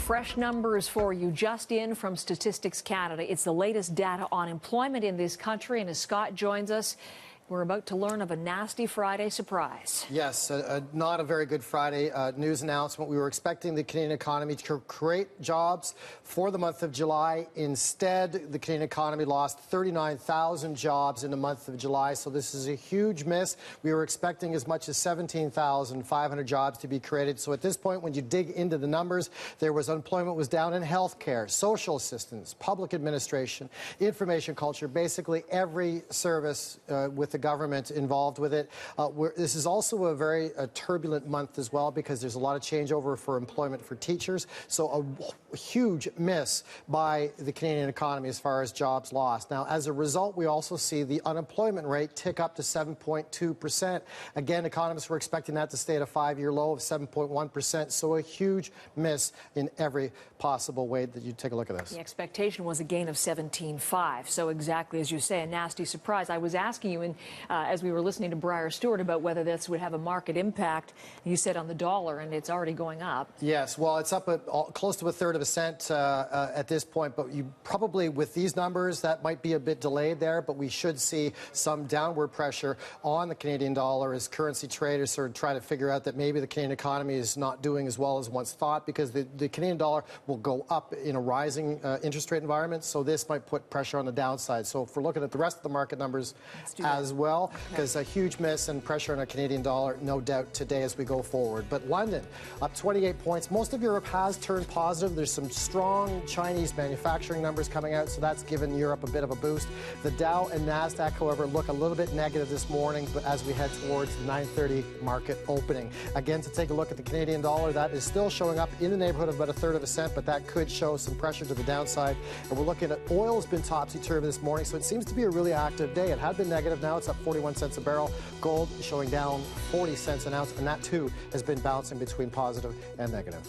Fresh numbers for you just in from Statistics Canada. It's the latest data on employment in this country, and as Scott joins us, we're about to learn of a nasty Friday surprise. Yes, not a very good Friday news announcement. We were expecting the Canadian economy to create jobs for the month of July. Instead, the Canadian economy lost 39,000 jobs in the month of July, so this is a huge miss. We were expecting as much as 17,500 jobs to be created. So at this point, when you dig into the numbers, unemployment was down in healthcare, social assistance, public administration, information culture, basically every service with the government involved with it. This is also a very turbulent month as well, because there's a lot of changeover for employment for teachers. So a huge miss by the Canadian economy as far as jobs lost. Now, as a result, we also see the unemployment rate tick up to 7.2%. Again, economists were expecting that to stay at a 5-year low of 7.1%. So a huge miss in every possible way that you take a look at this. The expectation was a gain of 17.5. So exactly as you say, a nasty surprise. I was asking you as we were listening to Briar Stewart about whether this would have a market impact. You said on the dollar, and it's already going up. Yes, well, it's up at close to 1/3 of a cent at this point, but you probably, with these numbers, that might be a bit delayed there, but we should see some downward pressure on the Canadian dollar as currency traders sort of try to figure out that maybe the Canadian economy is not doing as well as once thought, because the Canadian dollar will go up in a rising interest rate environment, so this might put pressure on the downside. So if we're looking at the rest of the market numbers as well, because a huge miss and pressure on a Canadian dollar, no doubt, today as we go forward. But London, up 28 points. Most of Europe has turned positive. There's some strong Chinese manufacturing numbers coming out, so that's given Europe a bit of a boost. The Dow and NASDAQ, however, look a little bit negative this morning, but as we head towards the 9:30 market opening. Again, to take a look at the Canadian dollar, that is still showing up in the neighborhood of about 1/3 of a cent, but that could show some pressure to the downside. And we're looking at oil has been topsy-turvy this morning, so it seems to be a really active day. It had been negative, now it's up 41 cents a barrel. Gold showing down 40 cents an ounce, and that too has been bouncing between positive and negative.